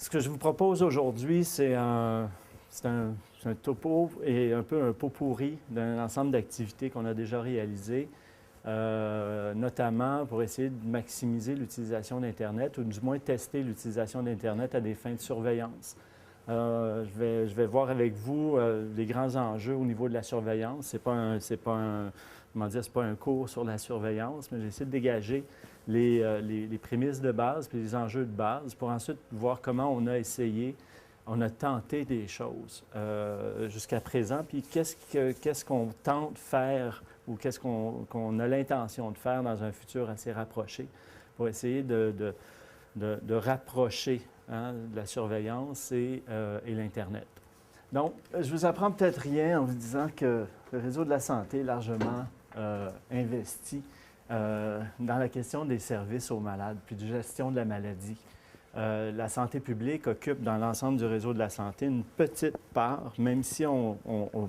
Ce que je vous propose aujourd'hui, c'est un topo et un peu un pot pourri d'un ensemble d'activités qu'on a déjà réalisées, notamment pour essayer de maximiser l'utilisation d'Internet ou du moins tester l'utilisation d'Internet à des fins de surveillance. Je vais voir avec vous les grands enjeux au niveau de la surveillance. C'est pas un cours sur la surveillance, mais j'essaie de dégager les prémices de base puis les enjeux de base pour ensuite voir comment on a essayé, on a tenté des choses jusqu'à présent, puis qu'est-ce qu'on tente de faire ou qu'est-ce qu'on a l'intention de faire dans un futur assez rapproché pour essayer de rapprocher de la surveillance et l'Internet. Donc, je vous apprends peut-être rien en vous disant que le réseau de la santé est largement investi dans la question des services aux malades, puis de gestion de la maladie. La santé publique occupe dans l'ensemble du réseau de la santé une petite part, même si on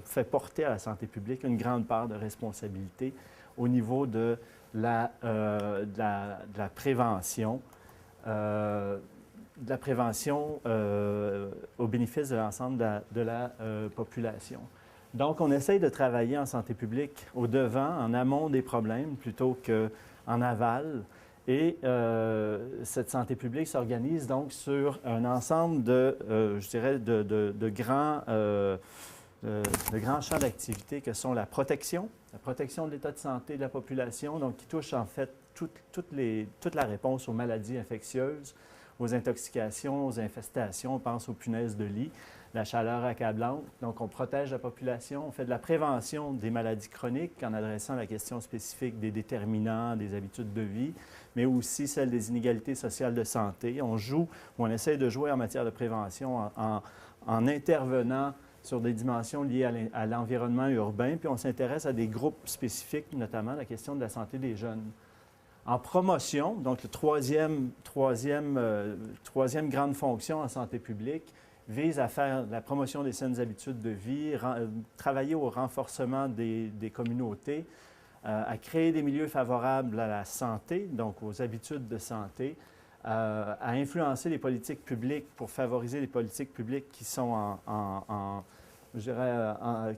fait porter à la santé publique une grande part de responsabilité au niveau de la prévention, au bénéfice de l'ensemble de la population. Donc, on essaye de travailler en santé publique au devant, en amont des problèmes, plutôt qu'en aval. Et cette santé publique s'organise donc sur un ensemble de grands champs d'activité que sont la protection de l'état de santé de la population, donc qui touche en fait toute la réponse aux maladies infectieuses, aux intoxications, aux infestations, on pense aux punaises de lit, la chaleur accablante. Donc, on protège la population, on fait de la prévention des maladies chroniques en adressant la question spécifique des déterminants, des habitudes de vie, mais aussi celle des inégalités sociales de santé. On essaie de jouer en matière de prévention en intervenant sur des dimensions liées à l'environnement urbain, puis on s'intéresse à des groupes spécifiques, notamment la question de la santé des jeunes. En promotion, donc la troisième grande fonction en santé publique, vise à faire la promotion des saines habitudes de vie, travailler au renforcement des communautés, à créer des milieux favorables à la santé, donc aux habitudes de santé, à influencer les politiques publiques pour favoriser les politiques publiques qui sont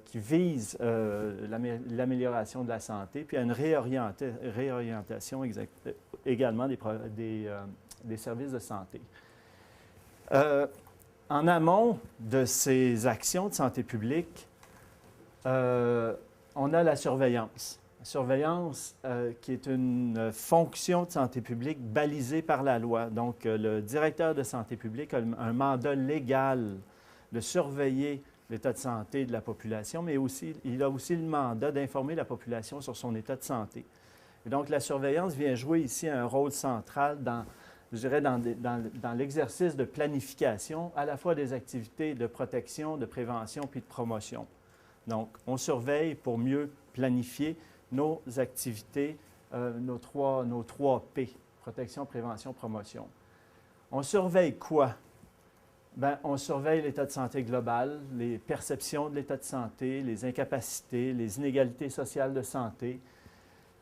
qui visent l'amélioration de la santé, puis à une réorientation également des services de santé. En amont de ces actions de santé publique, on a la surveillance. La surveillance qui est une fonction de santé publique balisée par la loi. Donc, le directeur de santé publique a un mandat légal de surveiller l'état de santé de la population, mais il a aussi le mandat d'informer la population sur son état de santé. Et donc, la surveillance vient jouer ici un rôle central dans l'exercice de planification, à la fois des activités de protection, de prévention puis de promotion. Donc, on surveille pour mieux planifier nos activités, nos trois P, protection, prévention, promotion. On surveille quoi? Bien, on surveille l'état de santé global, les perceptions de l'état de santé, les incapacités, les inégalités sociales de santé,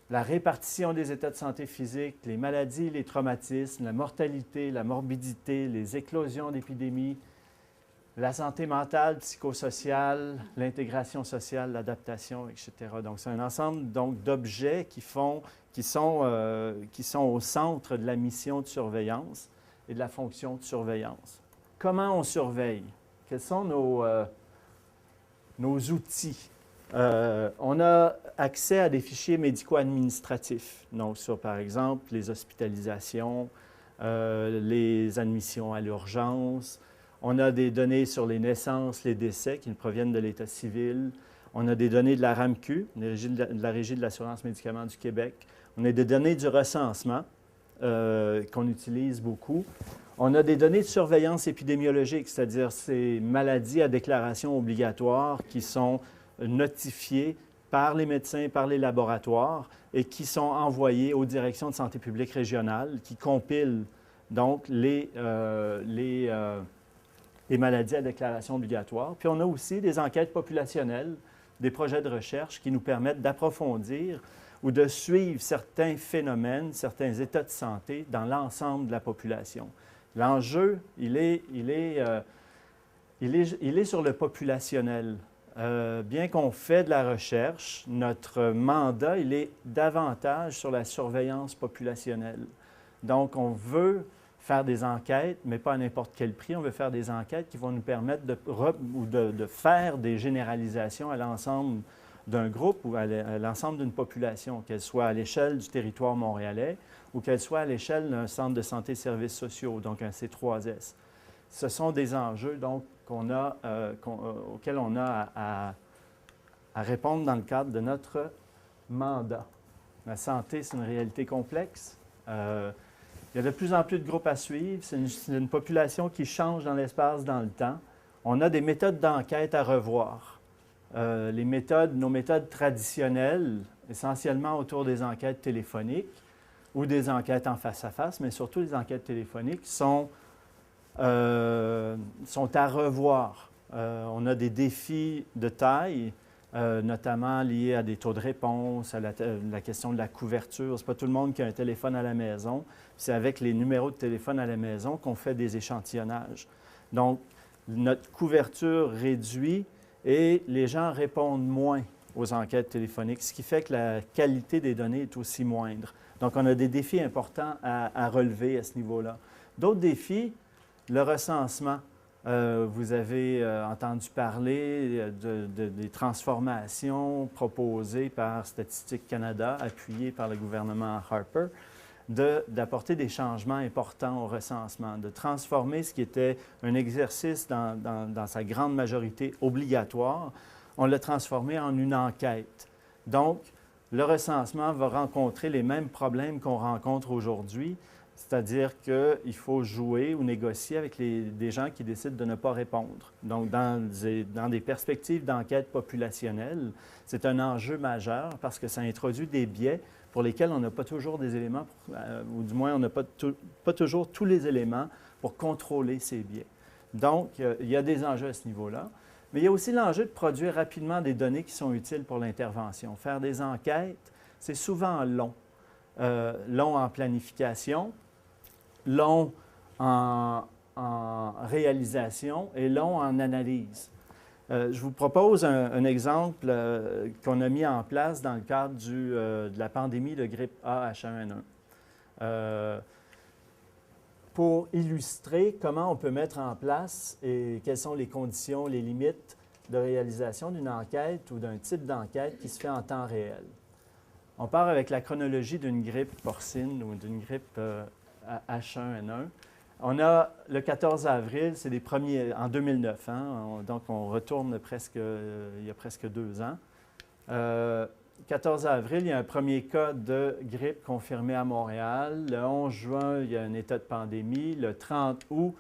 la répartition des états de santé physique, les maladies, les traumatismes, la mortalité, la morbidité, les éclosions d'épidémies, la santé mentale, psychosociale, l'intégration sociale, l'adaptation, etc. Donc, c'est un ensemble d'objets qui sont au centre de la mission de surveillance et de la fonction de surveillance. Comment on surveille? Quels sont nos outils? On a accès à des fichiers médico-administratifs, donc sur, par exemple, les hospitalisations, les admissions à l'urgence. On a des données sur les naissances, les décès qui proviennent de l'État civil. On a des données de la RAMQ, de la Régie de l'assurance médicaments du Québec. On a des données du recensement qu'on utilise beaucoup. On a des données de surveillance épidémiologique, c'est-à-dire ces maladies à déclaration obligatoire qui sont notifiées par les médecins, par les laboratoires et qui sont envoyées aux directions de santé publique régionales qui compilent donc les maladies à déclaration obligatoire. Puis on a aussi des enquêtes populationnelles, des projets de recherche qui nous permettent d'approfondir ou de suivre certains phénomènes, certains états de santé dans l'ensemble de la population. L'enjeu, il est sur le populationnel. Bien qu'on fait de la recherche, notre mandat, il est davantage sur la surveillance populationnelle. Donc, on veut faire des enquêtes, mais pas à n'importe quel prix. On veut faire des enquêtes qui vont nous permettre de faire des généralisations à l'ensemble d'un groupe ou à l'ensemble d'une population, qu'elle soit à l'échelle du territoire montréalais ou qu'elle soit à l'échelle d'un centre de santé et services sociaux, donc un C3S. Ce sont des enjeux donc, auxquels on a à répondre dans le cadre de notre mandat. La santé, c'est une réalité complexe. Il y a de plus en plus de groupes à suivre. C'est une population qui change dans l'espace, dans le temps. On a des méthodes d'enquête à revoir. Nos méthodes traditionnelles, essentiellement autour des enquêtes téléphoniques ou des enquêtes en face-à-face, mais surtout les enquêtes téléphoniques, sont à revoir. On a des défis de taille, notamment liés à des taux de réponse, à la question de la couverture. Ce n'est pas tout le monde qui a un téléphone à la maison. C'est avec les numéros de téléphone à la maison qu'on fait des échantillonnages. Donc, notre couverture réduit et les gens répondent moins aux enquêtes téléphoniques, ce qui fait que la qualité des données est aussi moindre. Donc, on a des défis importants à relever à ce niveau-là. D'autres défis, le recensement. Vous avez entendu parler des transformations proposées par Statistique Canada, appuyées par le gouvernement Harper, d'apporter des changements importants au recensement, de transformer ce qui était un exercice dans sa grande majorité obligatoire, on l'a transformé en une enquête. Donc, le recensement va rencontrer les mêmes problèmes qu'on rencontre aujourd'hui, c'est-à-dire qu'il faut jouer ou négocier avec des gens qui décident de ne pas répondre. Donc, dans des perspectives d'enquête populationnelle, c'est un enjeu majeur parce que ça introduit des biais pour lesquels on n'a pas toujours des éléments, ou du moins on n'a pas toujours tous les éléments pour contrôler ces biais. Donc, il y a des enjeux à ce niveau-là. Mais il y a aussi l'enjeu de produire rapidement des données qui sont utiles pour l'intervention. Faire des enquêtes, c'est souvent long. Long en planification, long en réalisation et long en analyse. Je vous propose un exemple qu'on a mis en place dans le cadre de la pandémie de grippe A H1N1. Pour illustrer comment on peut mettre en place et quelles sont les conditions, les limites de réalisation d'une enquête ou d'un type d'enquête qui se fait en temps réel. On part avec la chronologie d'une grippe porcine ou d'une grippe H1N1. On a le 14 avril, c'est les premiers, en 2009, donc on retourne il y a presque 2 ans. 14 avril, il y a un premier cas de grippe confirmé à Montréal. Le 11 juin, il y a un état de pandémie. Le 30 août,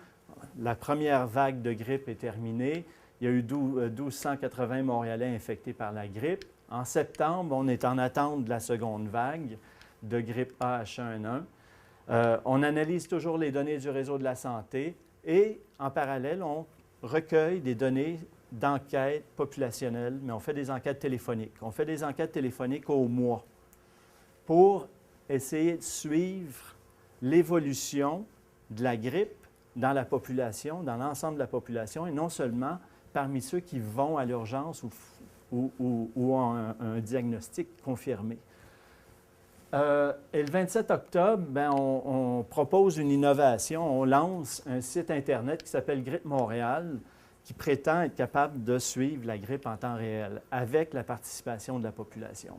la première vague de grippe est terminée. Il y a eu 1280 Montréalais infectés par la grippe. En septembre, on est en attente de la seconde vague de grippe A H1N1. On analyse toujours les données du réseau de la santé et, en parallèle, on recueille des données d'enquête populationnelle, mais on fait des enquêtes téléphoniques. On fait des enquêtes téléphoniques au mois pour essayer de suivre l'évolution de la grippe dans la population, dans l'ensemble de la population, et non seulement parmi ceux qui vont à l'urgence ou ont un diagnostic confirmé. Et le 27 octobre, on propose une innovation. On lance un site Internet qui s'appelle Grippe Montréal, qui prétend être capable de suivre la grippe en temps réel avec la participation de la population.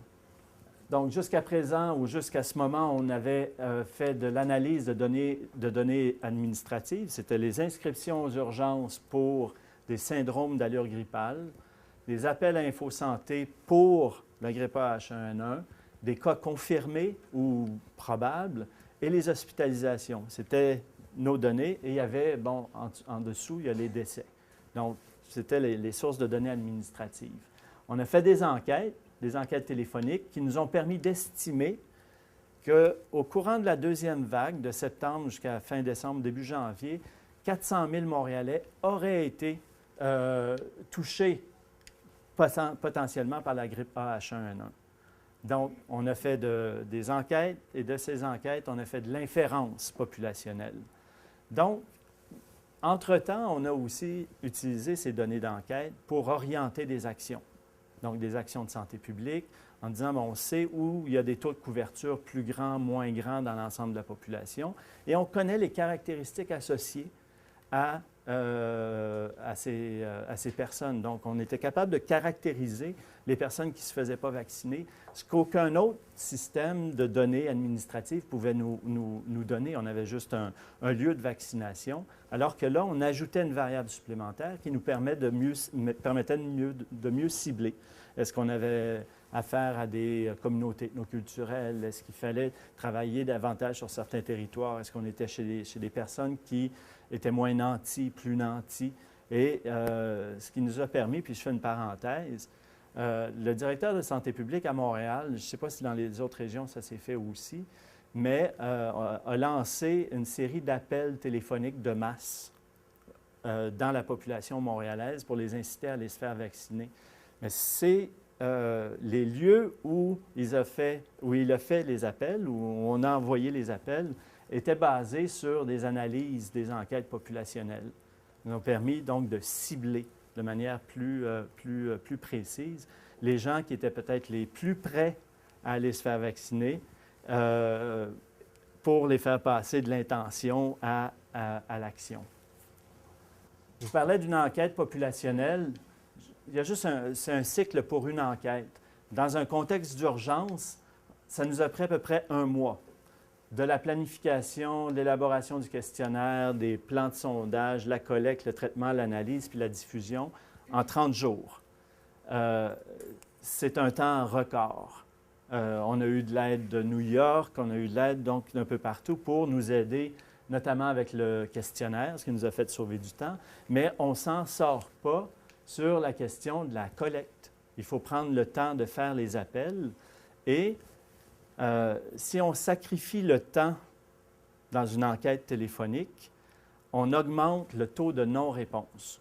Donc, jusqu'à présent ou jusqu'à ce moment, on avait fait de l'analyse de données administratives. C'était les inscriptions aux urgences pour des syndromes d'allure grippale, des appels à InfoSanté pour la grippe H1N1, des cas confirmés ou probables et les hospitalisations. C'était nos données et il y avait, en dessous, il y a les décès. Donc, c'était les sources de données administratives. On a fait des enquêtes téléphoniques qui nous ont permis d'estimer qu'au courant de la deuxième vague, de septembre jusqu'à fin décembre, début janvier, 400 000 Montréalais auraient été touchés potentiellement par la grippe A H1N1. Donc, on a fait des enquêtes et de ces enquêtes, on a fait de l'inférence populationnelle. Donc, entre-temps, on a aussi utilisé ces données d'enquête pour orienter des actions, donc des actions de santé publique, en disant, bon, on sait où il y a des taux de couverture plus grands, moins grands dans l'ensemble de la population, et on connaît les caractéristiques associées à ces personnes. Donc, on était capable de caractériser les personnes qui ne se faisaient pas vacciner, ce qu'aucun autre système de données administratives pouvait nous donner. On avait juste un lieu de vaccination, alors que là, on ajoutait une variable supplémentaire qui nous permettait de mieux cibler. Est-ce qu'on avait affaire à des communautés ethnoculturelles? Est-ce qu'il fallait travailler davantage sur certains territoires? Est-ce qu'on était chez des personnes qui étaient moins nantis, plus nantis? Et ce qui nous a permis, puis je fais une parenthèse, le directeur de santé publique à Montréal, je ne sais pas si dans les autres régions ça s'est fait aussi, mais a lancé une série d'appels téléphoniques de masse dans la population montréalaise pour les inciter à aller se faire vacciner. Mais c'est les lieux où il a fait les appels, où on a envoyé les appels, étaient basés sur des analyses, des enquêtes populationnelles. Ils ont permis donc de cibler de manière plus précise les gens qui étaient peut-être les plus prêts à aller se faire vacciner pour les faire passer de l'intention à l'action. Je vous parlais d'une enquête populationnelle. Il y a juste c'est un cycle pour une enquête. Dans un contexte d'urgence, ça nous a pris à peu près 1 mois. De la planification, de l'élaboration du questionnaire, des plans de sondage, la collecte, le traitement, l'analyse, puis la diffusion, en 30 jours. C'est un temps record. On a eu de l'aide de New York, on a eu de l'aide donc d'un peu partout pour nous aider, notamment avec le questionnaire, ce qui nous a fait sauver du temps, mais on ne s'en sort pas sur la question de la collecte. Il faut prendre le temps de faire les appels et si on sacrifie le temps dans une enquête téléphonique, on augmente le taux de non-réponse.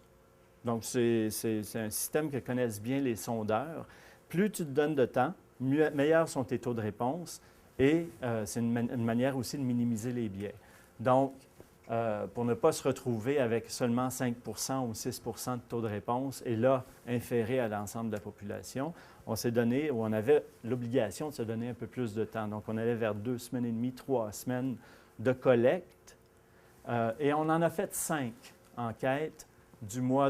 Donc, c'est un système que connaissent bien les sondeurs. Plus tu te donnes de temps, meilleurs sont tes taux de réponse et c'est une manière aussi de minimiser les biais. Donc, pour ne pas se retrouver avec seulement 5 ou 6 de taux de réponse et là, inféré à l'ensemble de la population, on s'est donné, ou on avait l'obligation de se donner un peu plus de temps. Donc, on allait vers 2 semaines et demie, 3 semaines de collecte. Et on en a fait 5 enquêtes de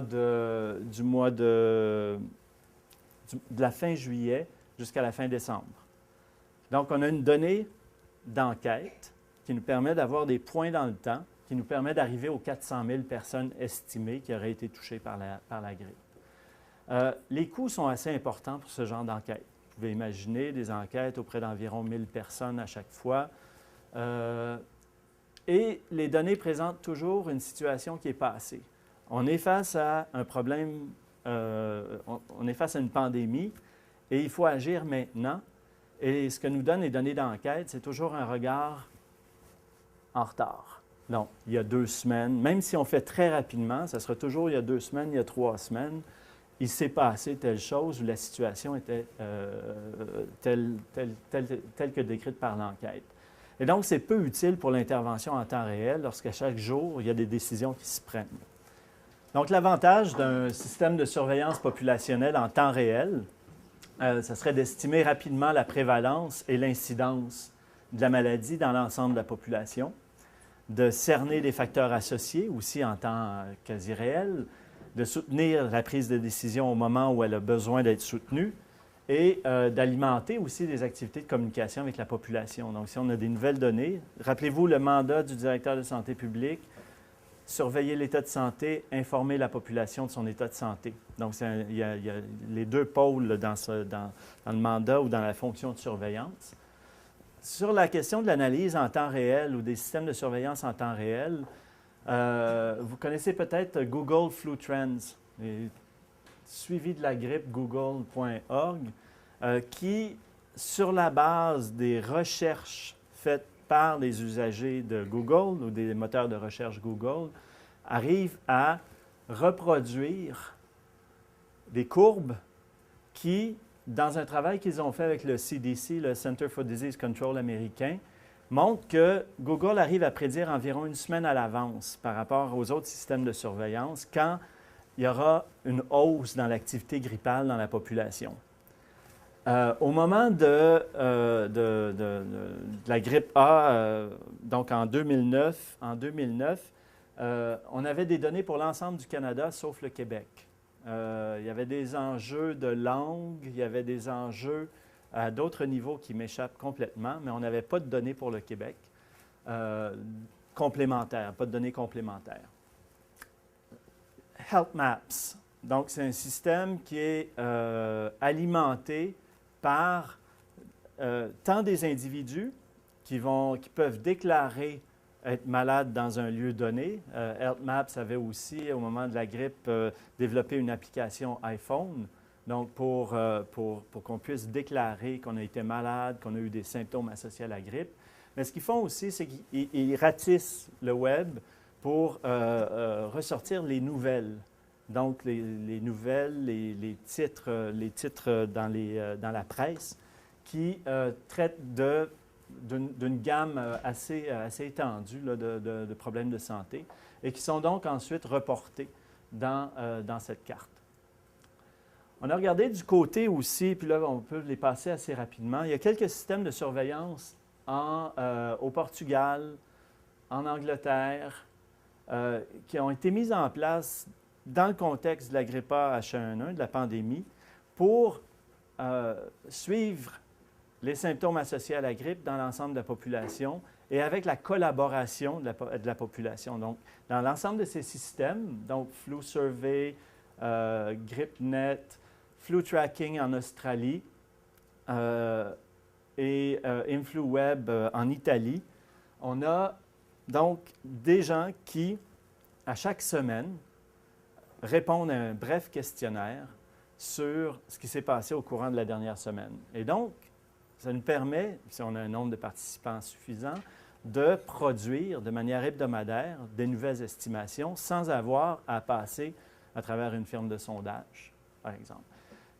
la fin juillet jusqu'à la fin décembre. Donc, on a une donnée d'enquête qui nous permet d'avoir des points dans le temps, qui nous permet d'arriver aux 400 000 personnes estimées qui auraient été touchées par la grippe. Les coûts sont assez importants pour ce genre d'enquête. Vous pouvez imaginer des enquêtes auprès d'environ 1000 personnes à chaque fois. Et les données présentent toujours une situation qui est passée. On est face à un problème, on est face à une pandémie et il faut agir maintenant. Et ce que nous donnent les données d'enquête, c'est toujours un regard en retard. Donc, il y a 2 semaines, même si on fait très rapidement, ça sera toujours il y a 2 semaines, il y a 3 semaines, il s'est passé telle chose où la situation était telle que décrite par l'enquête. Et donc, c'est peu utile pour l'intervention en temps réel lorsqu'à chaque jour, il y a des décisions qui se prennent. Donc, l'avantage d'un système de surveillance populationnelle en temps réel, ça serait d'estimer rapidement la prévalence et l'incidence de la maladie dans l'ensemble de la population, de cerner des facteurs associés aussi en temps quasi réel, de soutenir la prise de décision au moment où elle a besoin d'être soutenue et d'alimenter aussi des activités de communication avec la population. Donc, si on a des nouvelles données, rappelez-vous le mandat du directeur de santé publique, surveiller l'état de santé, informer la population de son état de santé. Donc, il y a les 2 pôles dans le mandat ou dans la fonction de surveillance. Sur la question de l'analyse en temps réel ou des systèmes de surveillance en temps réel, vous connaissez peut-être Google Flu Trends, suivi de la grippe google.org, qui, sur la base des recherches faites par les usagers de Google ou des moteurs de recherche Google, arrive à reproduire des courbes qui, dans un travail qu'ils ont fait avec le CDC, le Center for Disease Control américain, montre que Google arrive à prédire environ une semaine à l'avance par rapport aux autres systèmes de surveillance quand il y aura une hausse dans l'activité grippale dans la population. Au moment de la grippe A, donc en 2009, on avait des données pour l'ensemble du Canada, sauf le Québec. Il y avait des enjeux de langue, il y avait des enjeux à d'autres niveaux qui m'échappent complètement, mais on n'avait pas de données pour le Québec complémentaires, pas de données complémentaires. Health Maps, donc c'est un système qui est alimenté par tant des individus qui peuvent déclarer être malades dans un lieu donné. Health Maps avait aussi, au moment de la grippe, développé une application iPhone, donc pour qu'on puisse déclarer qu'on a été malade, qu'on a eu des symptômes associés à la grippe. Mais ce qu'ils font aussi, c'est qu'ils ratissent le web pour ressortir les nouvelles. Donc, les nouvelles, les titres dans la presse qui traitent d'une gamme assez étendue là, de problèmes de santé et qui sont donc ensuite reportés dans cette carte. On a regardé du côté aussi, puis là, on peut les passer assez rapidement. Il y a quelques systèmes de surveillance au Portugal, en Angleterre, qui ont été mis en place dans le contexte de la grippe A H1N1, de la pandémie, pour suivre les symptômes associés à la grippe dans l'ensemble de la population et avec la collaboration de la population. Donc, dans l'ensemble de ces systèmes, donc Flu Survey, GripNet, Flu Tracking en Australie et InfluWeb en Italie, on a donc des gens qui, à chaque semaine, répondent à un bref questionnaire sur ce qui s'est passé au courant de la dernière semaine. Et donc, ça nous permet, si on a un nombre de participants suffisant, de produire de manière hebdomadaire des nouvelles estimations sans avoir à passer à travers une firme de sondage, par exemple.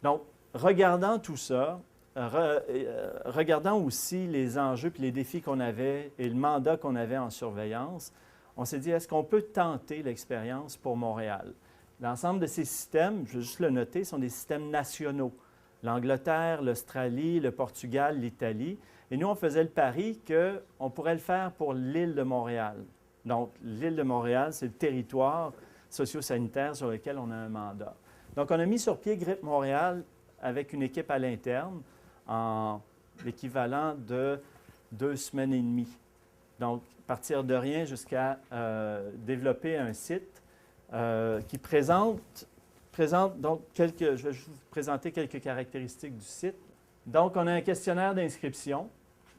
Donc, regardant tout ça, regardant aussi les enjeux et les défis qu'on avait et le mandat qu'on avait en surveillance, on s'est dit, est-ce qu'on peut tenter l'expérience pour Montréal? L'ensemble de ces systèmes, je vais juste le noter, sont des systèmes nationaux. L'Angleterre, l'Australie, le Portugal, l'Italie. Et nous, on faisait le pari qu'on pourrait le faire pour l'île de Montréal. Donc, l'île de Montréal, c'est le territoire socio-sanitaire sur lequel on a un mandat. Donc, on a mis sur pied Grippe Montréal avec une équipe à l'interne en l'équivalent de 2 semaines et demie. Donc, partir de rien jusqu'à développer un site qui présente donc je vais juste vous présenter quelques caractéristiques du site. Donc, on a un questionnaire d'inscription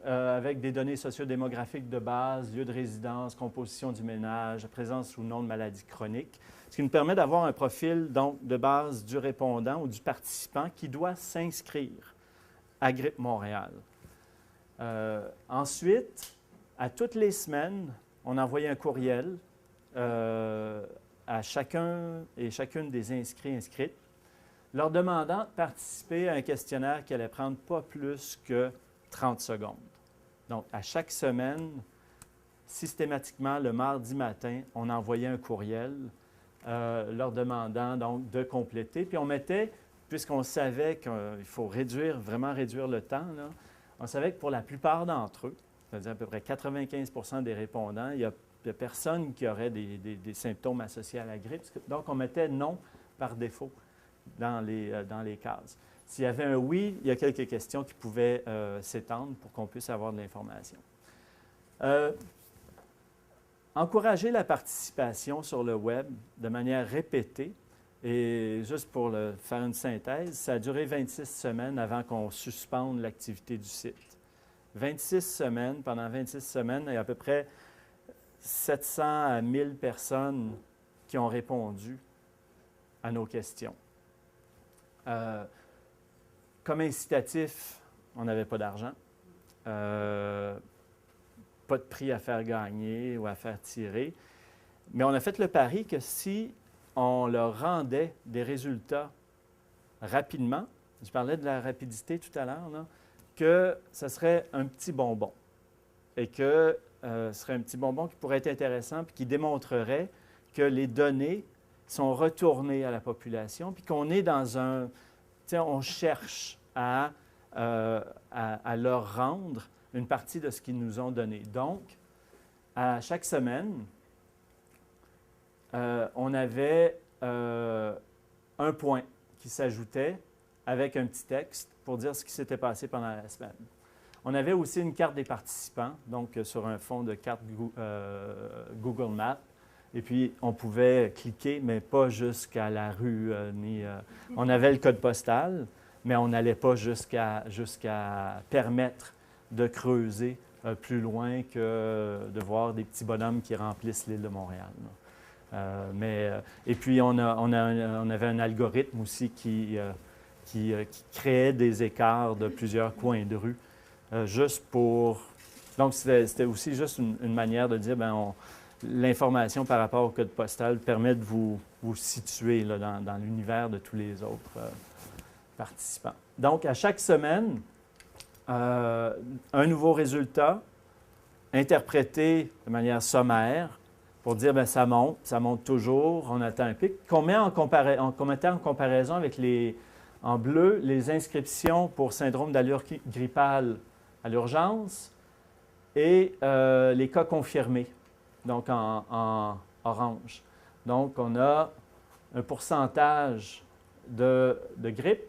avec des données sociodémographiques de base, lieu de résidence, composition du ménage, présence ou non de maladies chroniques, ce qui nous permet d'avoir un profil donc, de base du répondant ou du participant qui doit s'inscrire à Grippe Montréal. Ensuite, à toutes les semaines, on envoyait un courriel à chacun et chacune des inscrits-inscrites, leur demandant de participer à un questionnaire qui allait prendre pas plus que 30 secondes. Donc, à chaque semaine, systématiquement, le mardi matin, on envoyait un courriel leur demandant donc de compléter. Puis on mettait, puisqu'on savait qu'il faut vraiment réduire le temps, là, on savait que pour la plupart d'entre eux, c'est-à-dire à peu près 95 des répondants, il y a personne qui aurait des symptômes associés à la grippe. Donc, on mettait non par défaut dans les cases. S'il y avait un oui, il y a quelques questions qui pouvaient s'étendre pour qu'on puisse avoir de l'information. Encourager la participation sur le web de manière répétée. Et juste pour faire une synthèse, ça a duré 26 semaines avant qu'on suspende l'activité du site. 26 semaines, pendant 26 semaines, il y a à peu près 700 à 1000 personnes qui ont répondu à nos questions. Comme incitatif, on n'avait pas d'argent, pas de prix à faire gagner ou à faire tirer, mais on a fait le pari que si on leur rendait des résultats rapidement, je parlais de la rapidité tout à l'heure, que ce serait un petit bonbon. et que ce serait un petit bonbon qui pourrait être intéressant puis qui démontrerait que les données sont retournées à la population puis qu'on est dans un... Tu sais, on cherche à leur rendre une partie de ce qu'ils nous ont donné. Donc, à chaque semaine, on avait un point qui s'ajoutait avec un petit texte pour dire ce qui s'était passé pendant la semaine. On avait aussi une carte des participants, donc sur un fond de carte Google Maps. Et puis, on pouvait cliquer, mais pas jusqu'à la rue, on avait le code postal, mais on n'allait pas jusqu'à permettre de creuser plus loin que de voir des petits bonhommes qui remplissent l'île de Montréal. Et puis, on avait un algorithme aussi qui créait des écarts de plusieurs coins de rue, juste pour... Donc, c'était aussi juste une manière de dire, bien, l'information par rapport au code postal permet de vous situer là, dans l'univers de tous les autres participants. Donc, à chaque semaine, un nouveau résultat interprété de manière sommaire pour dire, bien, ça monte toujours, on atteint un pic, qu'on mettait en comparaison avec en bleu les inscriptions pour syndrome d'allure grippale à l'urgence et les cas confirmés, donc en orange. Donc, on a un pourcentage de grippe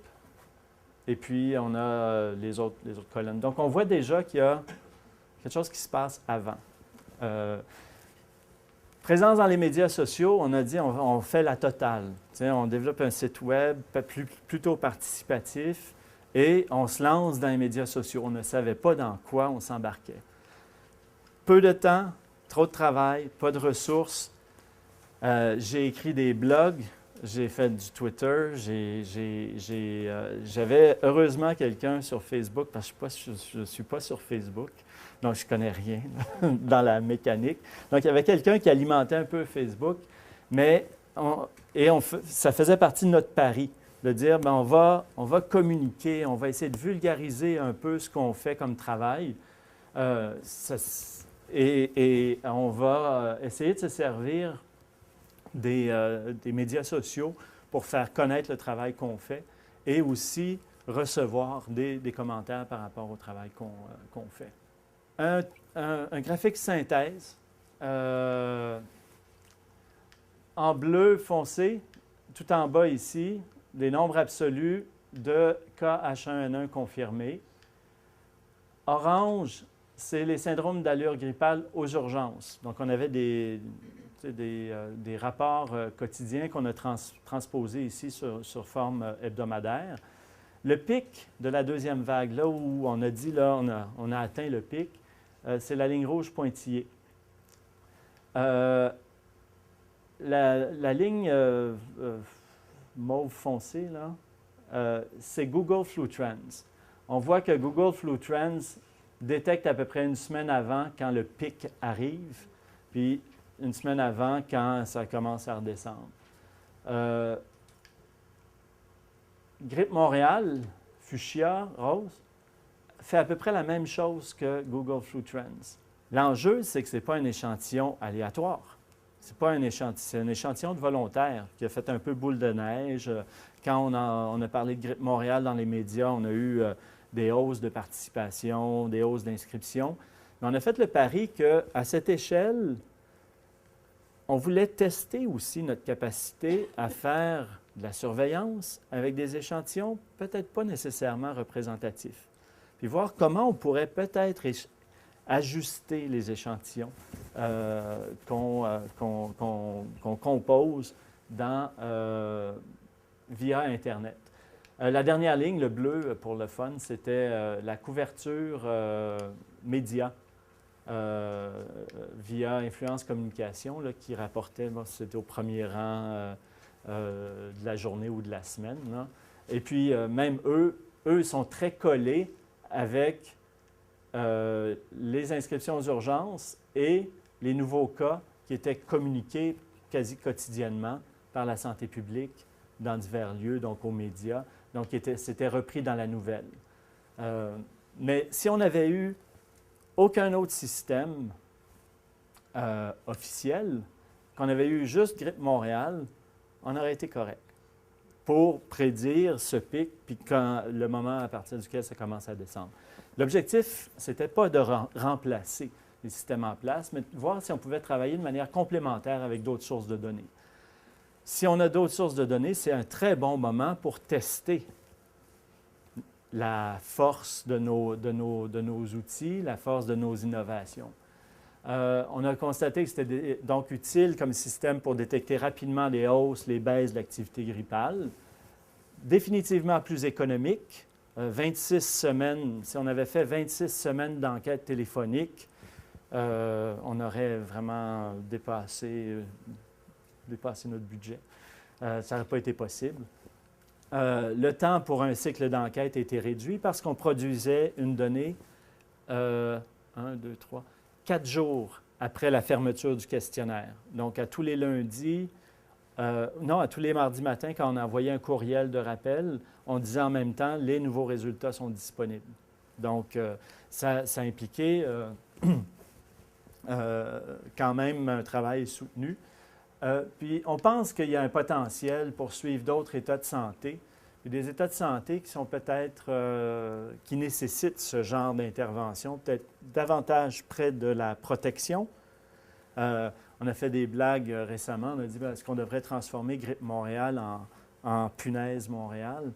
et puis on a les autres colonnes. Donc, on voit déjà qu'il y a quelque chose qui se passe avant. Présence dans les médias sociaux, on a dit on fait la totale. On développe un site web plutôt participatif et on se lance dans les médias sociaux. On ne savait pas dans quoi on s'embarquait. Peu de temps, trop de travail, pas de ressources. J'ai écrit des blogs, j'ai fait du Twitter, j'avais heureusement quelqu'un sur Facebook, parce que je ne suis pas sur Facebook, donc je ne connais rien dans la mécanique. Donc, il y avait quelqu'un qui alimentait un peu Facebook, mais ça faisait partie de notre pari, de dire, bien, on va communiquer, on va essayer de vulgariser un peu ce qu'on fait comme travail. Et on va essayer de se servir des médias sociaux pour faire connaître le travail qu'on fait et aussi recevoir des commentaires par rapport au travail qu'on fait. Un graphique synthèse en bleu foncé, tout en bas ici, les nombres absolus de cas H1N1 confirmés. Orange, c'est les syndromes d'allure grippale aux urgences. Donc, on avait des rapports quotidiens qu'on a transposés ici sur forme hebdomadaire. Le pic de la deuxième vague, là où on a dit, là, on a atteint le pic, c'est la ligne rouge pointillée. La ligne mauve foncé, là, c'est Google Flu Trends. On voit que Google Flu Trends détecte à peu près une semaine avant quand le pic arrive, puis une semaine avant quand ça commence à redescendre. Grippe Montréal, fuchsia, rose, fait à peu près la même chose que Google Flu Trends. L'enjeu, c'est que ce n'est pas un échantillon aléatoire. C'est un échantillon de volontaire qui a fait un peu boule de neige. Quand on a parlé de grippe Montréal dans les médias, on a eu des hausses de participation, des hausses d'inscription. Mais on a fait le pari qu'à cette échelle, on voulait tester aussi notre capacité à faire de la surveillance avec des échantillons peut-être pas nécessairement représentatifs. Puis voir comment on pourrait peut-être ajuster les échantillons qu'on compose via Internet. La dernière ligne, le bleu pour le fun, c'était la couverture média via Influence Communication là, qui rapportait, c'était au premier rang de la journée ou de la semaine. Là. Et puis, même eux sont très collés avec les inscriptions aux urgences et les nouveaux cas qui étaient communiqués quasi quotidiennement par la santé publique dans divers lieux, donc aux médias. Donc, c'était repris dans la nouvelle. Mais si on avait eu aucun autre système officiel, qu'on avait eu juste Grippe Montréal, on aurait été correct pour prédire ce pic, puis quand le moment à partir duquel ça commence à descendre. L'objectif, ce n'était pas de remplacer les systèmes en place, mais de voir si on pouvait travailler de manière complémentaire avec d'autres sources de données. Si on a d'autres sources de données, c'est un très bon moment pour tester la force de nos outils, la force de nos innovations. On a constaté que c'était donc utile comme système pour détecter rapidement les hausses, les baisses de l'activité grippale. Définitivement plus économique. 26 semaines, si on avait fait 26 semaines d'enquête téléphonique, on aurait vraiment dépassé notre budget. Ça n'aurait pas été possible. Le temps pour un cycle d'enquête a été réduit parce qu'on produisait une donnée 4 jours après la fermeture du questionnaire. Donc, à tous les lundis, à tous les mardis matins, quand on envoyait un courriel de rappel, on disait en même temps, les nouveaux résultats sont disponibles. Donc, ça impliquait quand même un travail soutenu. Puis, on pense qu'il y a un potentiel pour suivre d'autres états de santé, puis des états de santé qui sont peut-être, qui nécessitent ce genre d'intervention, peut-être davantage près de la protection. On a fait des blagues récemment, on a dit, est-ce qu'on devrait transformer Grippe Montréal en Punaise Montréal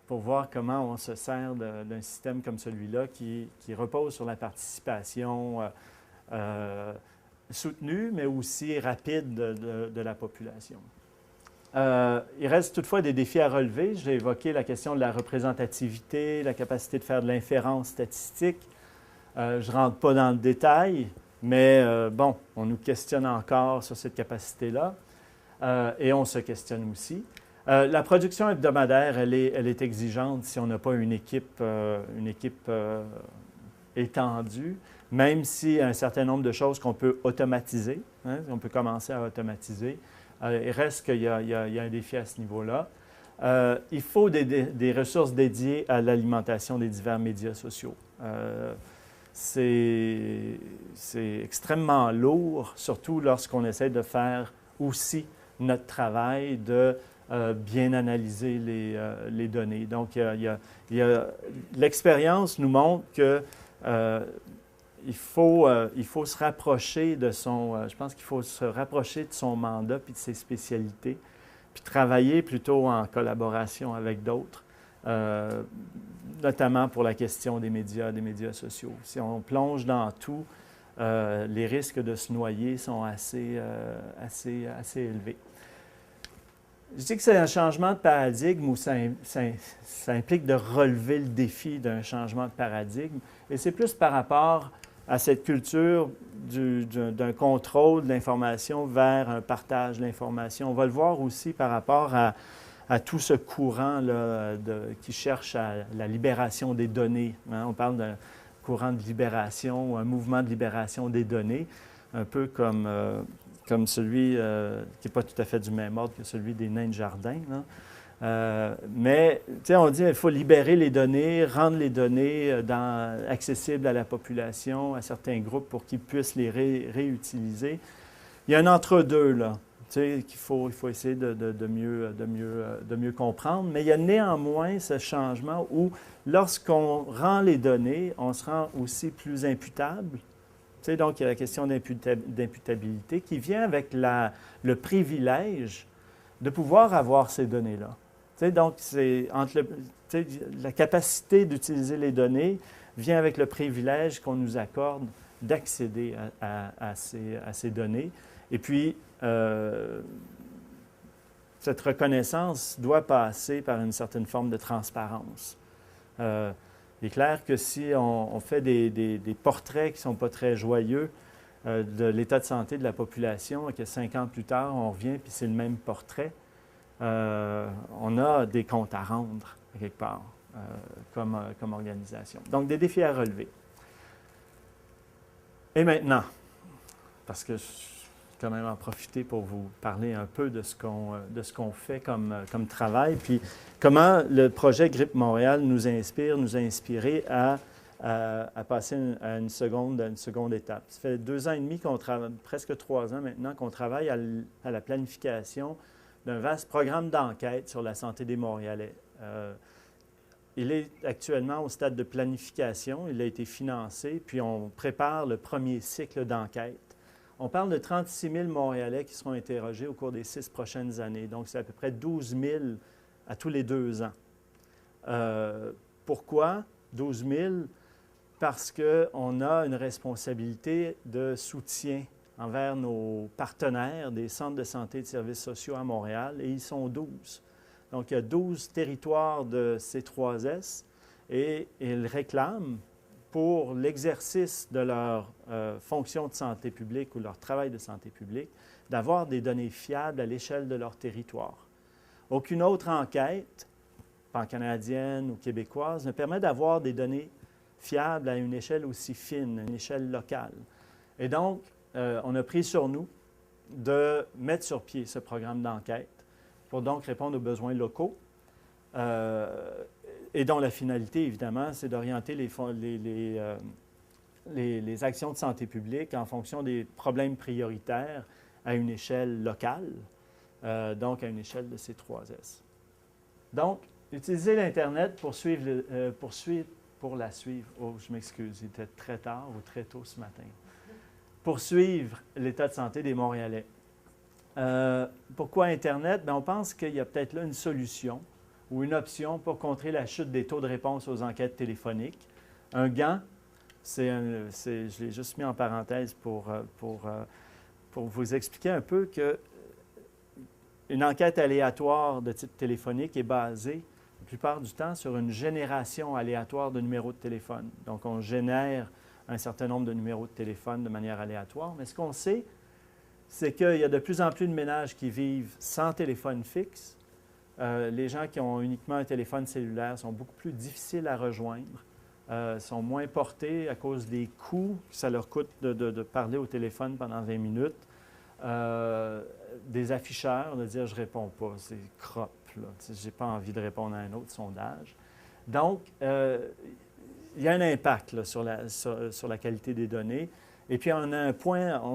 pour voir comment on se sert d'un système comme celui-là qui repose sur la participation soutenue, mais aussi rapide de la population. Il reste toutefois des défis à relever. J'ai évoqué la question de la représentativité, la capacité de faire de l'inférence statistique. Je ne rentre pas dans le détail, mais on nous questionne encore sur cette capacité-là et on se questionne aussi. La production hebdomadaire, elle est exigeante si on n'a pas une équipe étendue, même s'il y a un certain nombre de choses qu'on peut automatiser, on peut commencer à automatiser. Il reste qu'il y a un défi à ce niveau-là. Il faut des ressources dédiées à l'alimentation des divers médias sociaux. C'est extrêmement lourd, surtout lorsqu'on essaie de faire aussi notre travail de bien analyser les données. Donc, l'expérience nous montre que il faut se rapprocher de je pense qu'il faut se rapprocher de son mandat puis de ses spécialités, puis travailler plutôt en collaboration avec d'autres, notamment pour la question des médias sociaux. Si on plonge dans tout, les risques de se noyer sont assez élevés. Je dis que c'est un changement de paradigme où ça implique de relever le défi d'un changement de paradigme, et c'est plus par rapport à cette culture d'un contrôle de l'information vers un partage de l'information. On va le voir aussi par rapport à tout ce courant là, qui cherche à la libération des données. On parle d'un courant de libération, un mouvement de libération des données, un peu comme celui qui n'est pas tout à fait du même ordre que celui des nains de jardin. Mais on dit qu'il faut libérer les données, rendre les données accessibles à la population, à certains groupes pour qu'ils puissent les réutiliser. Il y a un entre-deux, là, qu'il faut essayer de mieux comprendre. Mais il y a néanmoins ce changement où, lorsqu'on rend les données, on se rend aussi plus imputable. Donc, il y a la question d'imputabilité qui vient avec le privilège de pouvoir avoir ces données-là. Donc, la capacité d'utiliser les données vient avec le privilège qu'on nous accorde d'accéder à ces données. Et puis, cette reconnaissance doit passer par une certaine forme de transparence. Il est clair que si on fait des portraits qui ne sont pas très joyeux de l'état de santé de la population et que 5 ans plus tard, on revient puis c'est le même portrait, on a des comptes à rendre, quelque part, comme organisation. Donc, des défis à relever. Et maintenant, parce que je vais quand même en profiter pour vous parler un peu de ce qu'on fait comme travail, puis comment le projet Grippe Montréal nous a inspiré à à passer à une seconde étape. Ça fait 2 ans et demi qu'on travaille, presque 3 ans maintenant, qu'on travaille à la planification d'un vaste programme d'enquête sur la santé des Montréalais. Il est actuellement au stade de planification, il a été financé, puis on prépare le premier cycle d'enquête. On parle de 36 000 Montréalais qui seront interrogés au cours des 6 prochaines années. Donc, c'est à peu près 12 000 à tous les 2 ans. Pourquoi 12 000? Parce qu'on a une responsabilité de soutien envers nos partenaires des centres de santé et de services sociaux à Montréal, et ils sont 12. Donc, il y a 12 territoires de C3S et ils réclament pour l'exercice de leur fonction de santé publique ou leur travail de santé publique, d'avoir des données fiables à l'échelle de leur territoire. Aucune autre enquête, pan-canadienne ou québécoise, ne permet d'avoir des données fiables à une échelle aussi fine, à une échelle locale. Et donc, on a pris sur nous de mettre sur pied ce programme d'enquête pour donc répondre aux besoins locaux et dont la finalité, évidemment, c'est d'orienter les actions de santé publique en fonction des problèmes prioritaires à une échelle locale, donc à une échelle de C3S. Donc, utiliser l'Internet pour la suivre. Oh, je m'excuse, il était très tard ou très tôt ce matin. Pour suivre l'état de santé des Montréalais. Pourquoi Internet? Bien, on pense qu'il y a peut-être là une solution ou une option pour contrer la chute des taux de réponse aux enquêtes téléphoniques. Un gant, je l'ai juste mis en parenthèse pour vous expliquer un peu qu'une enquête aléatoire de type téléphonique est basée, la plupart du temps, sur une génération aléatoire de numéros de téléphone. Donc, on génère un certain nombre de numéros de téléphone de manière aléatoire. Mais ce qu'on sait, c'est qu'il y a de plus en plus de ménages qui vivent sans téléphone fixe. Les gens qui ont uniquement un téléphone cellulaire sont beaucoup plus difficiles à rejoindre, sont moins portés à cause des coûts que ça leur coûte de parler au téléphone pendant 20 minutes. Des afficheurs, de dire « je ne réponds pas », c'est crop, je n'ai pas envie de répondre à un autre sondage. Donc, il y a un impact là, sur la qualité des données. Et puis, on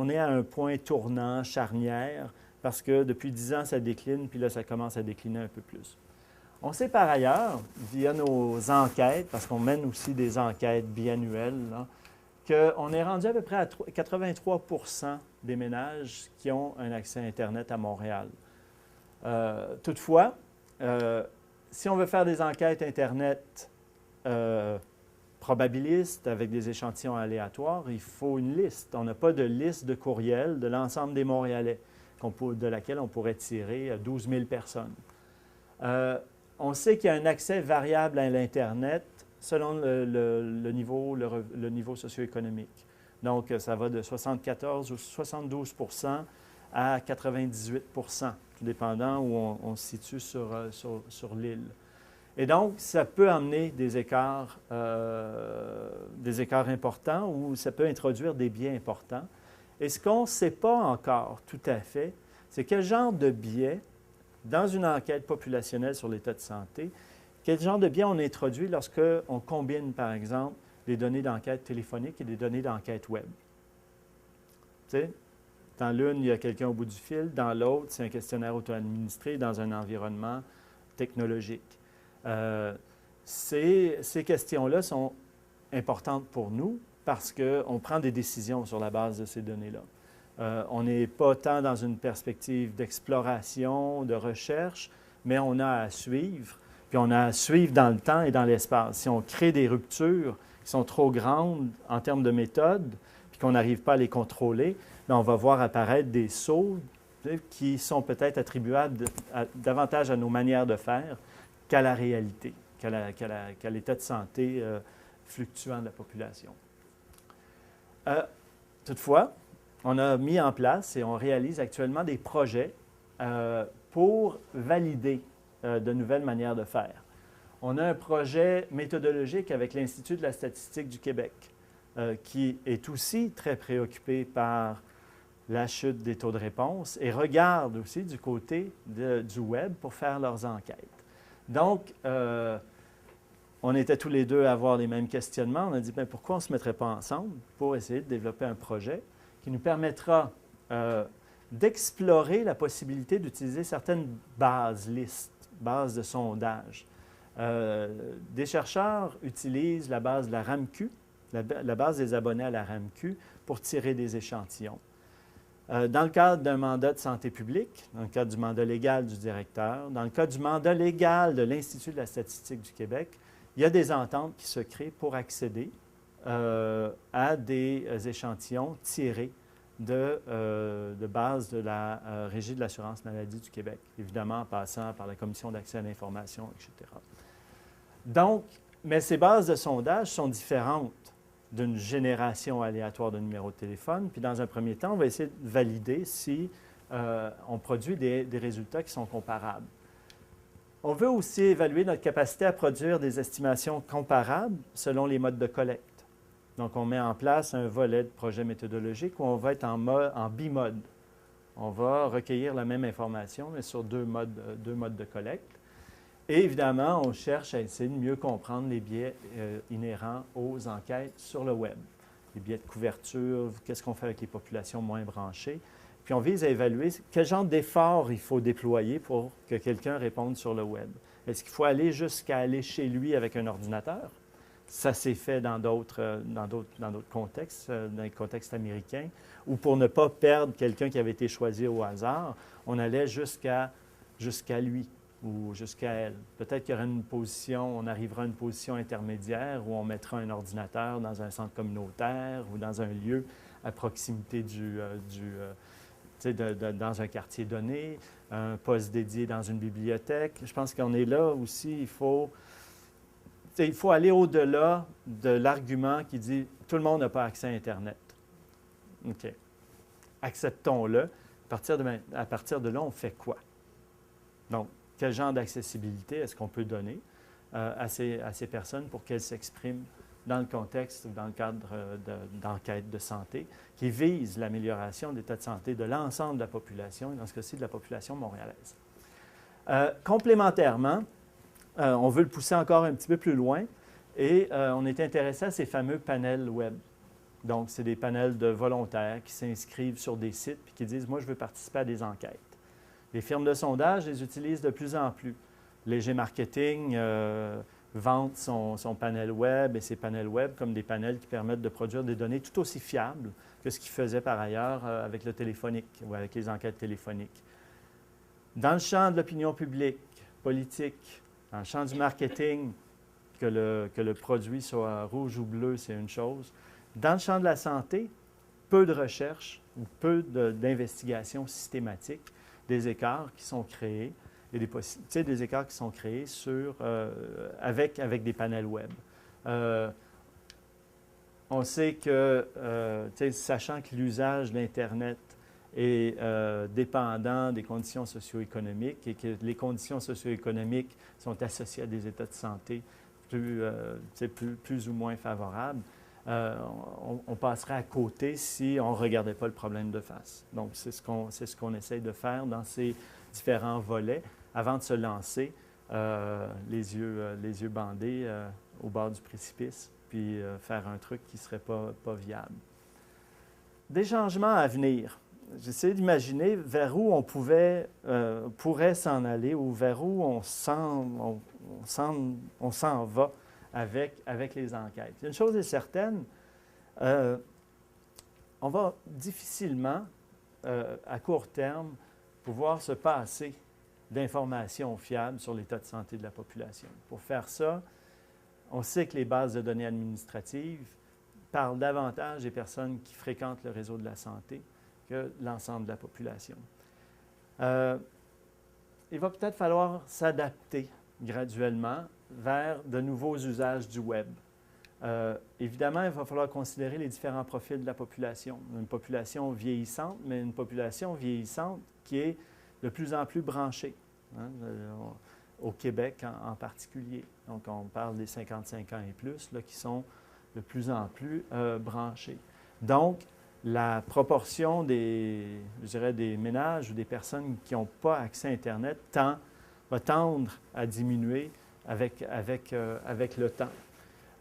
est à un point tournant, charnière, parce que depuis 10 ans, ça décline, puis là, ça commence à décliner un peu plus. On sait par ailleurs, via nos enquêtes, parce qu'on mène aussi des enquêtes biannuelles, qu'on est rendu à peu près à 83 % des ménages qui ont un accès à Internet à Montréal. Toutefois, si on veut faire des enquêtes Internet probabilistes avec des échantillons aléatoires, il faut une liste. On n'a pas de liste de courriels de l'ensemble des Montréalais de laquelle on pourrait tirer 12 000 personnes. On sait qu'il y a un accès variable à l'Internet selon le niveau socio-économique. Donc, ça va de 74 ou 72 % à 98 %, tout dépendant où on se situe sur l'île. Et donc, ça peut amener des écarts importants ou ça peut introduire des biais importants. Et ce qu'on ne sait pas encore tout à fait, c'est quel genre de biais, dans une enquête populationnelle sur l'état de santé, quel genre de biais on introduit lorsqu'on combine, par exemple, des données d'enquête téléphonique et des données d'enquête web. Tu sais, dans l'une, il y a quelqu'un au bout du fil, dans l'autre, c'est un questionnaire auto-administré dans un environnement technologique. Ces questions-là sont importantes pour nous parce qu'on prend des décisions sur la base de ces données-là. On n'est pas tant dans une perspective d'exploration, de recherche, mais on a à suivre, puis on a à suivre dans le temps et dans l'espace. Si on crée des ruptures qui sont trop grandes en termes de méthode, puis qu'on n'arrive pas à les contrôler, bien, on va voir apparaître des sauts qui sont peut-être attribuables davantage à nos manières de faire qu'à la réalité, qu'à l'état de santé fluctuant de la population. Toutefois, on a mis en place et on réalise actuellement des projets pour valider de nouvelles manières de faire. On a un projet méthodologique avec l'Institut de la statistique du Québec qui est aussi très préoccupé par la chute des taux de réponse et regarde aussi du côté du web pour faire leurs enquêtes. Donc, on était tous les deux à avoir les mêmes questionnements. On a dit, bien, pourquoi on ne se mettrait pas ensemble pour essayer de développer un projet qui nous permettra d'explorer la possibilité d'utiliser certaines bases listes, bases de sondage. Des chercheurs utilisent la base de la RAMQ, la base des abonnés à la RAMQ, pour tirer des échantillons. Dans le cadre d'un mandat de santé publique, dans le cadre du mandat légal du directeur, dans le cadre du mandat légal de l'Institut de la statistique du Québec, il y a des ententes qui se créent pour accéder à des échantillons tirés de bases de la Régie de l'assurance maladie du Québec, évidemment en passant par la Commission d'accès à l'information, etc. Donc, mais ces bases de sondage sont différentes d'une génération aléatoire de numéros de téléphone. Puis dans un premier temps, on va essayer de valider si on produit des résultats qui sont comparables. On veut aussi évaluer notre capacité à produire des estimations comparables selon les modes de collecte. Donc, on met en place un volet de projet méthodologique où on va être en bimode. On va recueillir la même information, mais sur deux modes de collecte. Et évidemment, on cherche à essayer de mieux comprendre les biais inhérents aux enquêtes sur le web. Les biais de couverture, qu'est-ce qu'on fait avec les populations moins branchées. Puis on vise à évaluer quel genre d'efforts il faut déployer pour que quelqu'un réponde sur le web. Est-ce qu'il faut aller jusqu'à aller chez lui avec un ordinateur? Ça s'est fait dans d'autres contextes, dans les contextes américains, où pour ne pas perdre quelqu'un qui avait été choisi au hasard, on allait jusqu'à lui ou jusqu'à elle. Peut-être qu'il y aura on arrivera à une position intermédiaire où on mettra un ordinateur dans un centre communautaire ou dans un lieu à proximité dans un quartier donné, un poste dédié dans une bibliothèque. Je pense qu'on est là aussi, il faut aller au-delà de l'argument qui dit « tout le monde n'a pas accès à Internet ». OK. Acceptons-le. À partir de là, on fait quoi? Donc, quel genre d'accessibilité est-ce qu'on peut donner à ces personnes pour qu'elles s'expriment dans le contexte ou dans le cadre d'enquêtes de santé qui visent l'amélioration de l'état de santé de l'ensemble de la population, et dans ce cas-ci, de la population montréalaise. Complémentairement, on veut le pousser encore un petit peu plus loin et on est intéressé à ces fameux panels web. Donc, c'est des panels de volontaires qui s'inscrivent sur des sites et qui disent « moi, je veux participer à des enquêtes ». Les firmes de sondage les utilisent de plus en plus. Léger Marketing vante son panel web et ses panels web comme des panels qui permettent de produire des données tout aussi fiables que ce qu'ils faisaient par ailleurs avec le téléphonique ou avec les enquêtes téléphoniques. Dans le champ de l'opinion publique, politique, dans le champ du marketing, que le produit soit rouge ou bleu, c'est une chose. Dans le champ de la santé, peu de recherche ou peu d'investigations systématiques des écarts qui sont créés et des écarts qui sont créés avec des panels web. On sait que, sachant que l'usage de l'Internet est dépendant des conditions socio-économiques et que les conditions socio-économiques sont associées à des états de santé plus ou moins favorables, on passerait à côté si on ne regardait pas le problème de face. Donc, c'est ce qu'on essaye de faire dans ces différents volets avant de se lancer les yeux bandés au bord du précipice, puis faire un truc qui ne serait pas viable. Des changements à venir. J'essaie d'imaginer vers où on pourrait s'en aller ou vers où on s'en va avec les enquêtes. Une chose est certaine, on va difficilement, à court terme, pouvoir se passer d'informations fiables sur l'état de santé de la population. Pour faire ça, on sait que les bases de données administratives parlent davantage des personnes qui fréquentent le réseau de la santé que l'ensemble de la population. Il va peut-être falloir s'adapter graduellement vers de nouveaux usages du web. Évidemment, il va falloir considérer les différents profils de la population. Une population vieillissante, mais une population vieillissante qui est de plus en plus branchée, hein, au Québec en particulier. Donc, on parle des 55 ans et plus, là, qui sont de plus en plus branchés. Donc, la proportion des ménages ou des personnes qui n'ont pas accès à Internet va tendre à diminuer avec le temps.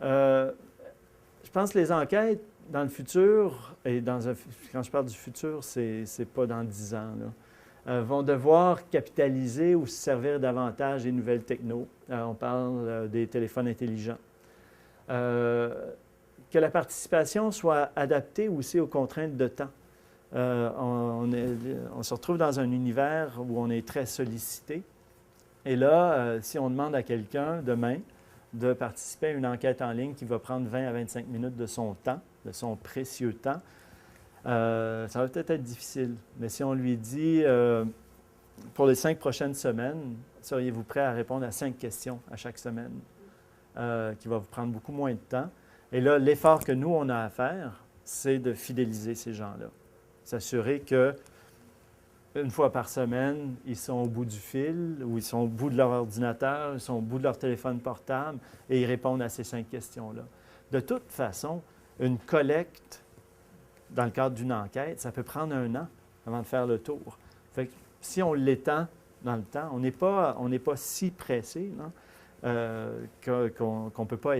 Je pense que les enquêtes, dans le futur, et quand je parle du futur, c'est pas dans 10 ans, là, vont devoir capitaliser ou se servir davantage des nouvelles technos. On parle des téléphones intelligents. Que la participation soit adaptée aussi aux contraintes de temps. On se retrouve dans un univers où on est très sollicité. Et là, si on demande à quelqu'un demain de participer à une enquête en ligne qui va prendre 20 à 25 minutes de son temps, de son précieux temps, ça va peut-être être difficile. Mais si on lui dit, pour les 5 prochaines semaines, seriez-vous prêt à répondre à 5 questions à chaque semaine, qui va vous prendre beaucoup moins de temps? Et là, l'effort que nous, on a à faire, c'est de fidéliser ces gens-là. S'assurer que une fois par semaine, ils sont au bout du fil, ou ils sont au bout de leur ordinateur, ils sont au bout de leur téléphone portable, et ils répondent à ces 5 questions-là. De toute façon, une collecte, dans le cadre d'une enquête, ça peut prendre 1 an avant de faire le tour. Fait que si on l'étend dans le temps, on n'est pas si pressé, non? Qu'on ne peut pas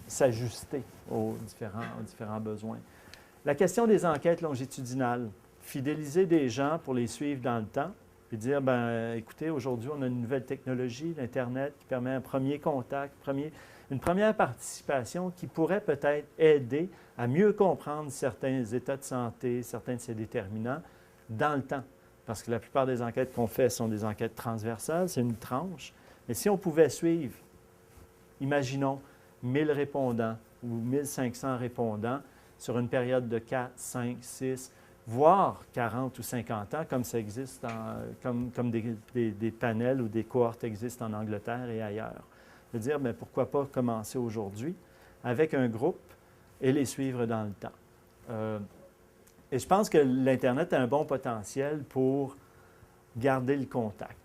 s'ajuster aux différents besoins. La question des enquêtes longitudinales. Fidéliser des gens pour les suivre dans le temps, puis dire, bien, écoutez, aujourd'hui, on a une nouvelle technologie, l'Internet, qui permet un premier contact, une première participation qui pourrait peut-être aider à mieux comprendre certains états de santé, certains de ces déterminants dans le temps. Parce que la plupart des enquêtes qu'on fait sont des enquêtes transversales, c'est une tranche. Mais si on pouvait suivre, imaginons, 1000 répondants ou 1500 répondants sur une période de 4, 5, 6, voire 40 ou 50 ans, comme ça existe, comme des panels ou des cohortes existent en Angleterre et ailleurs. De dire, bien, pourquoi pas commencer aujourd'hui avec un groupe et les suivre dans le temps. Et je pense que l'Internet a un bon potentiel pour garder le contact.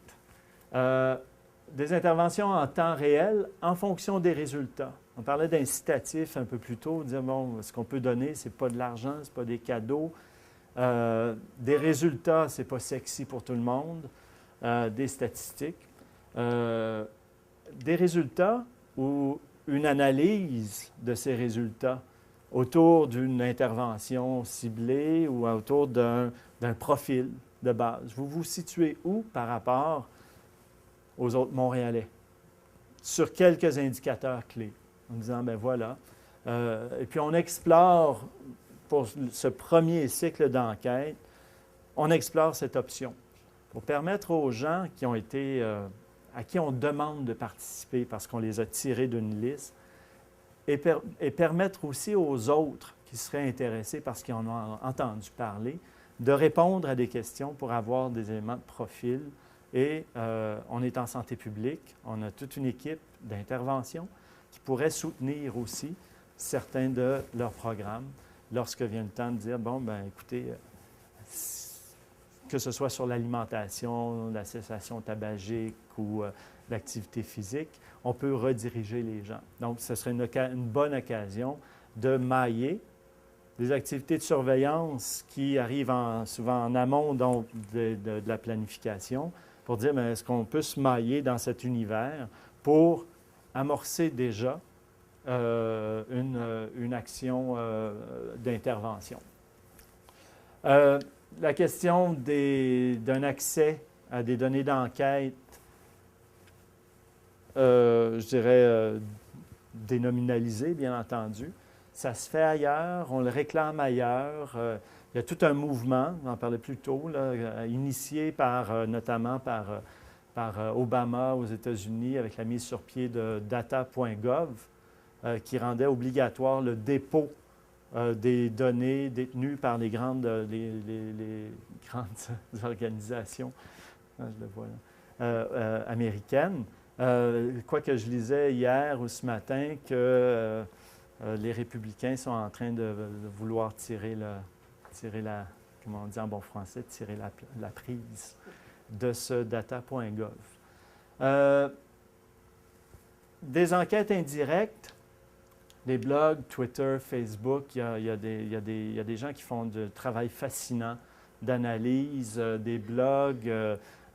Des interventions en temps réel en fonction des résultats. On parlait d'incitatif un peu plus tôt, dire, bon, ce qu'on peut donner, ce n'est pas de l'argent, ce n'est pas des cadeaux. Des résultats, ce n'est pas sexy pour tout le monde. Des statistiques. Des résultats ou une analyse de ces résultats autour d'une intervention ciblée ou autour d'un profil de base. Vous vous situez où par rapport aux autres Montréalais? Sur quelques indicateurs clés, en disant, ben voilà. Et puis on explore, pour ce premier cycle d'enquête, on explore cette option pour permettre aux gens qui ont été, à qui on demande de participer parce qu'on les a tirés d'une liste, et permettre aussi aux autres qui seraient intéressés parce qu'ils en ont entendu parler, de répondre à des questions pour avoir des éléments de profil. Et on est en santé publique, on a toute une équipe d'intervention qui pourrait soutenir aussi certains de leurs programmes lorsque vient le temps de dire, bon, bien, écoutez, que ce soit sur l'alimentation, la cessation tabagique ou l'activité physique, on peut rediriger les gens. Donc, ce serait une bonne occasion de mailler des activités de surveillance qui arrivent souvent en amont donc, de la planification pour dire, est-ce qu'on peut se mailler dans cet univers pour amorcer déjà une action d'intervention. La question d'un accès à des données d'enquête, je dirais dénominalisées, bien entendu. Ça se fait ailleurs, on le réclame ailleurs. Il y a tout un mouvement, on en parlait plus tôt, là, initié notamment par Obama aux États-Unis avec la mise sur pied de data.gov qui rendait obligatoire le dépôt des données détenues par les grandes organisations, je le vois là, américaines. Quoique je lisais hier ou ce matin que les républicains sont en train de vouloir tirer la, comment on dit en bon français, tirer la prise de ce data.gov. Des enquêtes indirectes, des blogs, Twitter, Facebook, il y a des gens qui font du travail fascinant d'analyse, des blogs,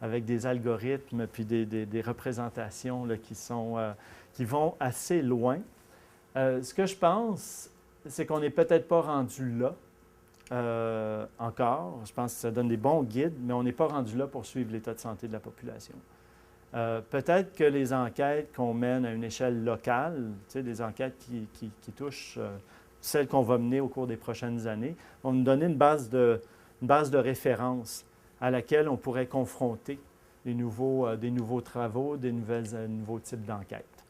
avec des algorithmes puis des représentations là, qui vont assez loin. Ce que je pense, c'est qu'on n'est peut-être pas rendu là encore. Je pense que ça donne des bons guides, mais on n'est pas rendu là pour suivre l'état de santé de la population. Peut-être que les enquêtes qu'on mène à une échelle locale, des enquêtes qui touchent celles qu'on va mener au cours des prochaines années, vont nous donner une base de référence à laquelle on pourrait confronter des nouveaux travaux, nouveaux types d'enquêtes.